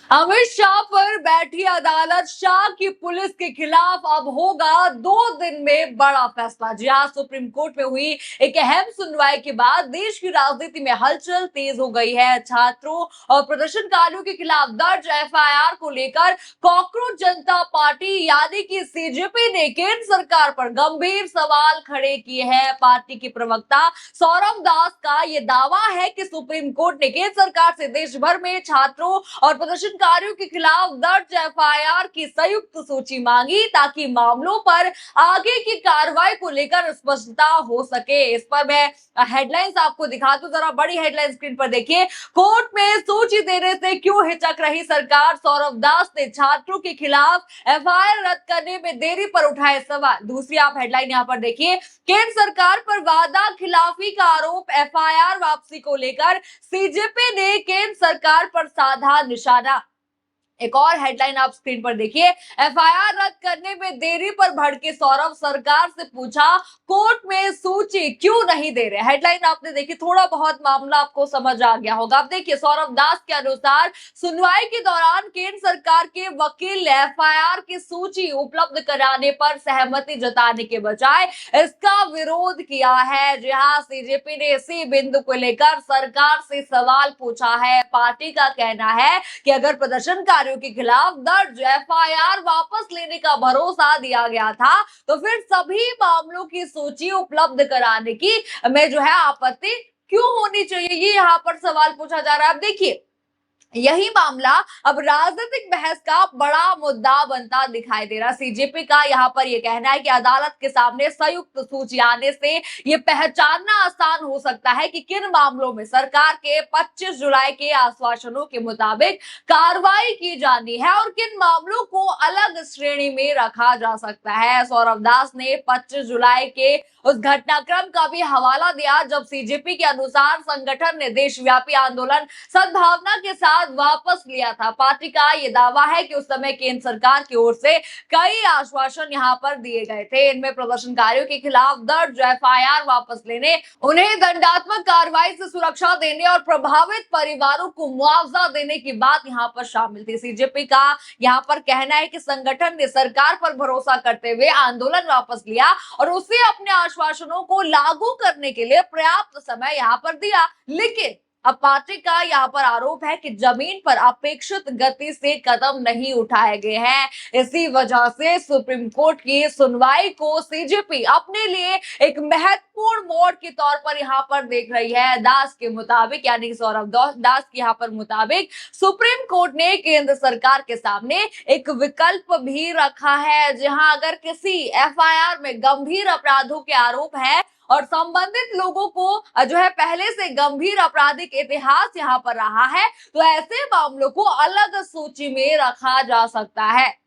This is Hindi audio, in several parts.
अमित शाह पर बैठी अदालत, शाह की पुलिस के खिलाफ अब होगा 2 दिन में बड़ा फैसला। जी हाँ, सुप्रीम कोर्ट में हुई एक अहम सुनवाई के बाद देश की राजनीति में हलचल तेज हो गई है। छात्रों और प्रदर्शनकारियों के खिलाफ दर्ज एफआईआर को लेकर कॉकरोच जनता पार्टी यानी कि सीजेपी ने केंद्र सरकार पर गंभीर सवाल खड़े किए हैं। पार्टी के प्रवक्ता सौरभ दास का यह दावा है कि सुप्रीम कोर्ट ने केंद्र सरकार से देश भर में छात्रों और प्रदर्शनकारियों के खिलाफ दर्ज एफआईआर की संयुक्त सूची मांगी ताकि मामलों पर आगे की कार्रवाई को लेकर स्पष्टता हो सके। इस पर मैं हेडलाइंस आपको दिखा दूं, जरा बड़ी हेडलाइन स्क्रीन पर देखिए। कोर्ट में सूची देने से क्यों हिचक रही सरकार, सौरभ दास ने छात्रों के खिलाफ एफआईआर रद्द करने में देरी पर उठाए सवाल। दूसरी आप हेडलाइन यहाँ पर देखिए, केंद्र सरकार पर वादा खिलाफी का आरोप, एफआईआर वापसी को लेकर सीजेपी ने केंद्र सरकार पर साधा निशाना। एक और हेडलाइन आप स्क्रीन पर देखिए, एफआईआर रद्द करने में देरी पर भड़के सौरभ, सरकार से पूछा कोर्ट में सूची क्यों नहीं दे रहे। हेडलाइन आपने देखी, थोड़ा बहुत मामला आपको समझ आ गया होगा। अब देखिए, सौरभ दास के अनुसार सुनवाई के दौरान केंद्र सरकार के वकील ने एफआईआर की सूची उपलब्ध कराने पर सहमति जताने के बजाय इसका विरोध किया है। जी हाँ, सीजेपी ने इसी बिंदु को लेकर सरकार से सवाल पूछा है। पार्टी का कहना है कि अगर प्रदर्शनकारी के खिलाफ दर्ज एफआईआर वापस लेने का भरोसा दिया गया था तो फिर सभी मामलों की सूची उपलब्ध कराने की में जो है आपत्ति क्यों होनी चाहिए, ये यहाँ पर सवाल पूछा जा रहा है। अब देखिए, यही मामला अब राजनीतिक बहस का बड़ा मुद्दा बनता दिखाई दे रहा। सीजेपी का यहाँ पर यह कहना है कि अदालत के सामने संयुक्त सूची आने से ये पहचानना आसान हो सकता है कि किन मामलों में सरकार के 25 जुलाई के आश्वासनों के मुताबिक कार्रवाई की जानी है और किन मामलों को अलग श्रेणी में रखा जा सकता है। सौरभ दास ने 25 जुलाई के उस घटनाक्रम का भी हवाला दिया जब सीजेपी के अनुसार संगठन ने देशव्यापी आंदोलन सद्भावना के साथ वापस लिया था। पार्टी का यह दावा है कि उस समय केंद्र सरकार की ओर से कई आश्वासन यहां पर दिए गए थे। इनमें प्रदर्शनकारियों के खिलाफ दर्ज एफआईआर वापस लेने, उन्हें दंडात्मक कार्रवाई से सुरक्षा देने और प्रभावित परिवारों को मुआवजा देने की बात यहां पर शामिल थी। सीजेपी का यहां पर कहना है कि संगठन ने सरकार पर भरोसा करते हुए आंदोलन वापस लिया और उसे अपने आश्वासनों को लागू करने के लिए पर्याप्त समय यहां पर दिया। लेकिन अब पार्टी का यहाँ पर आरोप है कि जमीन पर अपेक्षित गति से कदम नहीं उठाए गए हैं। इसी वजह से सुप्रीम कोर्ट की सुनवाई को सीजेपी अपने लिए एक महत्वपूर्ण मोड़ के तौर पर यहाँ पर देख रही है। दास के मुताबिक, यानी सौरभ दास के यहाँ पर मुताबिक, सुप्रीम कोर्ट ने केंद्र सरकार के सामने एक विकल्प भी रखा है, जहां अगर किसी एफआईआर में गंभीर अपराधों के आरोप है और संबंधित लोगों को जो है पहले से गंभीर आपराधिक इतिहास यहाँ पर रहा है तो ऐसे मामलों को अलग सूची में रखा जा सकता है।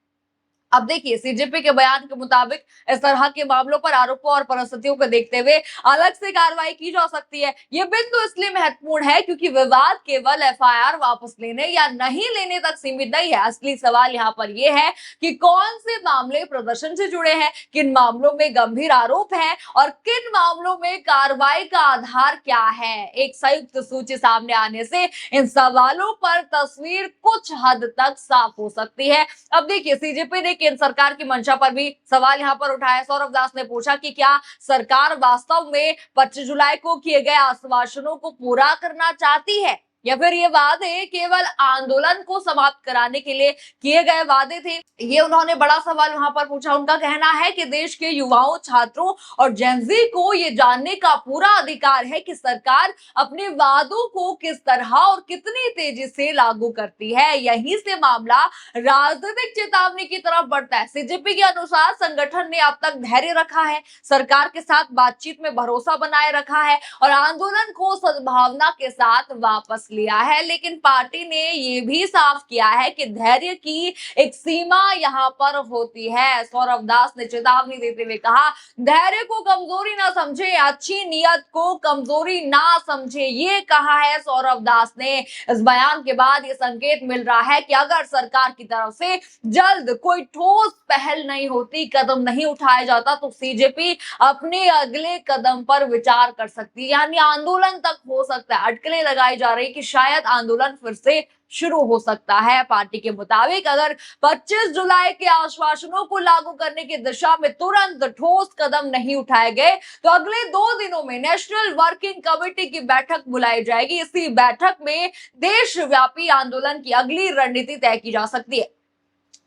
अब देखिए, सीजेपी के बयान के मुताबिक इस तरह के मामलों पर आरोपों और परिस्थितियों को देखते हुए अलग से कार्रवाई की जा सकती है। ये बिंदु इसलिए महत्वपूर्ण है क्योंकि विवाद केवल एफआईआर वापस लेने या नहीं लेने तक सीमित नहीं है। असली सवाल यहाँ पर यह है कि कौन से मामले प्रदर्शन से जुड़े हैं, किन मामलों में गंभीर आरोप है और किन मामलों में कार्रवाई का आधार क्या है। एक संयुक्त सूची सामने आने से इन सवालों पर तस्वीर कुछ हद तक साफ हो सकती है। अब देखिए, सीजेपी ने केंद्र सरकार की मंशा पर भी सवाल यहां पर उठाया। सौरभ दास ने पूछा कि क्या सरकार वास्तव में 25 जुलाई को किए गए आश्वासनों को पूरा करना चाहती है या फिर ये वादे केवल आंदोलन को समाप्त कराने के लिए किए गए वादे थे। ये उन्होंने बड़ा सवाल वहां पर पूछा। उनका कहना है कि देश के युवाओं, छात्रों और जेनजी को ये जानने का पूरा अधिकार है कि सरकार अपने वादों को किस तरह और कितनी तेजी से लागू करती है। यहीं से मामला राजनीतिक चेतावनी की तरफ बढ़ता है। सीजेपी के अनुसार संगठन ने अब तक धैर्य रखा है, सरकार के साथ बातचीत में भरोसा बनाए रखा है और आंदोलन को सद्भावना के साथ वापस लिया है। लेकिन पार्टी ने यह भी साफ किया है कि धैर्य की एक सीमा यहाँ पर होती है। सौरभ दास ने चेतावनी देते हुए कहा, धैर्य को कमजोरी ना समझे, अच्छी नियत को कमजोरी ना समझे, ये कहा है सौरभ दास ने। इस बयान के बाद ये संकेत मिल रहा है कि अगर सरकार की तरफ से जल्द कोई ठोस पहल नहीं होती, कदम नहीं उठाया जाता तो सीजेपी अपने अगले कदम पर विचार कर सकती है, यानी आंदोलन तक हो सकता है। अटकलें लगाई जा रही कि कि शायद आंदोलन फिर से शुरू हो सकता है। पार्टी के मुताबिक अगर 25 जुलाई के आश्वासनों को लागू करने की दिशा में तुरंत ठोस कदम नहीं उठाए गए तो अगले 2 दिनों में नेशनल वर्किंग कमेटी की बैठक बुलाई जाएगी। इसी बैठक में देशव्यापी आंदोलन की अगली रणनीति तय की जा सकती है।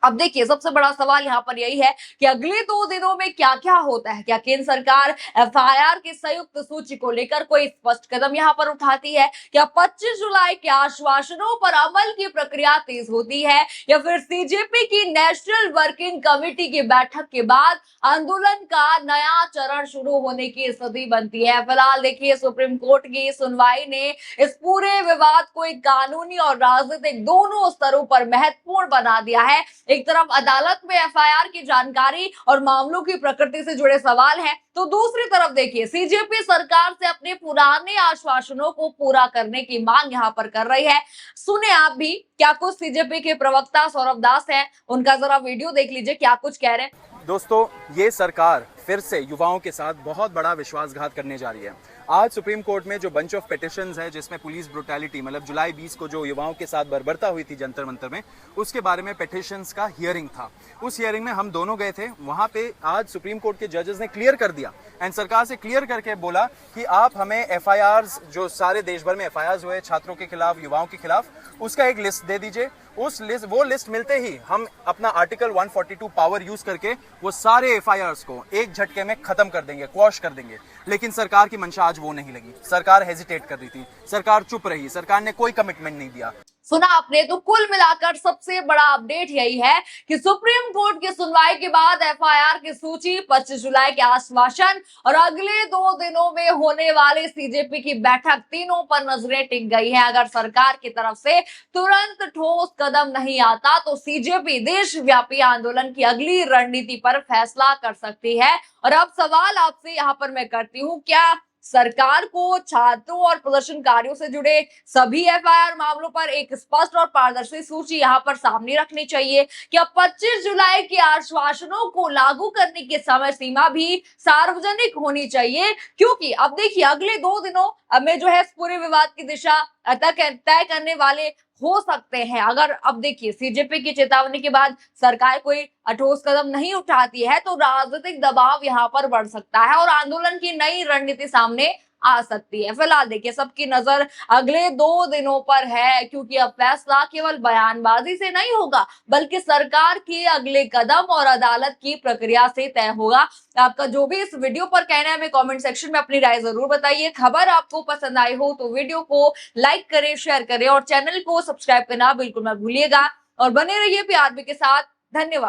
अब देखिए, सबसे बड़ा सवाल यहाँ पर यही है कि अगले 2 दिनों में क्या क्या होता है। क्या केंद्र सरकार एफआईआर की संयुक्त सूची को लेकर कोई स्पष्ट कदम यहाँ पर उठाती है? क्या 25 जुलाई के आश्वासनों पर अमल की प्रक्रिया तेज होती है, या फिर सीजेपी की नेशनल वर्किंग कमेटी की बैठक के बाद आंदोलन का नया चरण शुरू होने की स्थिति बनती है? फिलहाल देखिए, सुप्रीम कोर्ट की सुनवाई ने इस पूरे विवाद को एक कानूनी और राजनीतिक दोनों स्तरों पर महत्वपूर्ण बना दिया है। एक तरफ अदालत में एफआईआर की जानकारी और मामलों की प्रकृति से जुड़े सवाल हैं, तो दूसरी तरफ देखिए, सीजेपी सरकार से अपने पुराने आश्वासनों को पूरा करने की मांग यहाँ पर कर रही है। सुने आप भी क्या कुछ सीजेपी के प्रवक्ता सौरभ दास हैं, उनका जरा वीडियो देख लीजिए, क्या कुछ कह रहे हैं। दोस्तों, ये सरकार फिर से युवाओं के साथ बहुत बड़ा विश्वासघात करने जा रही है। आज सुप्रीम कोर्ट में जो बंच ऑफ पिटिशंस है, जिसमें पुलिस ब्रुटैलिटी मतलब जुलाई 20 को जो युवाओं के साथ बर्बरता हुई थी जंतर मंतर में, उसके बारे में पिटिशंस का हियरिंग था। उस हियरिंग में हम दोनों गए थे। वहां पे आज सुप्रीम कोर्ट के जजेस ने क्लियर कर दिया एंड सरकार से क्लियर करके बोला कि आप हमें एफआईआर्स, जो सारे देश भर में एफआईआर्स हुए छात्रों के खिलाफ, युवाओं के खिलाफ, उसका एक लिस्ट दे दीजिए। वो लिस्ट मिलते ही हम अपना आर्टिकल 142 पावर यूज करके वो सारे एफआईआर्स को एक झटके में खत्म कर देंगे, क्वॉश कर देंगे। लेकिन सरकार की मंशा आज वो नहीं लगी। सरकार हेजिटेट कर रही थी, सरकार चुप रही, सरकार ने कोई कमिटमेंट नहीं दिया। सुना आपने, तो कुल मिलाकर सबसे बड़ा अपडेट यही है कि सुप्रीम कोर्ट की सुनवाई के बाद एफआईआर की सूची, 25 जुलाई के आश्वासन और अगले 2 दिनों में होने वाली सीजेपी की बैठक, तीनों पर नजरें टिक गई हैं। अगर सरकार की तरफ से तुरंत ठोस कदम नहीं आता तो सीजेपी देशव्यापी आंदोलन की अगली रणनीति पर फैसला कर सकती है। और अब सवाल आपसे यहाँ पर मैं करती हूँ, क्या सरकार को छात्रों और प्रदर्शनकारियों से जुड़े सभी एफआईआर मामलों पर एक स्पष्ट और पारदर्शी सूची यहाँ पर सामने रखनी चाहिए? क्या 25 जुलाई के आश्वासनों को लागू करने की समय सीमा भी सार्वजनिक होनी चाहिए? क्योंकि अब देखिए, अगले 2 दिनों में जो है इस पूरे विवाद की दिशा तय करने वाले हो सकते हैं। अगर अब देखिए, सीजेपी की चेतावनी के बाद सरकार कोई ठोस कदम नहीं उठाती है तो राजनीतिक दबाव यहाँ पर बढ़ सकता है और आंदोलन की नई रणनीति सामने आ सकती है। फिलहाल देखिए, सबकी नजर अगले 2 दिनों पर है, क्योंकि अब फैसला केवल बयानबाजी से नहीं होगा बल्कि सरकार के अगले कदम और अदालत की प्रक्रिया से तय होगा। आपका जो भी इस वीडियो पर कहना है, हमें कमेंट सेक्शन में अपनी राय जरूर बताइए। खबर आपको पसंद आई हो तो वीडियो को लाइक करें, शेयर करें और चैनल को सब्सक्राइब करना बिल्कुल मत भूलिएगा। और बने रहिए पीआरबी के साथ। धन्यवाद।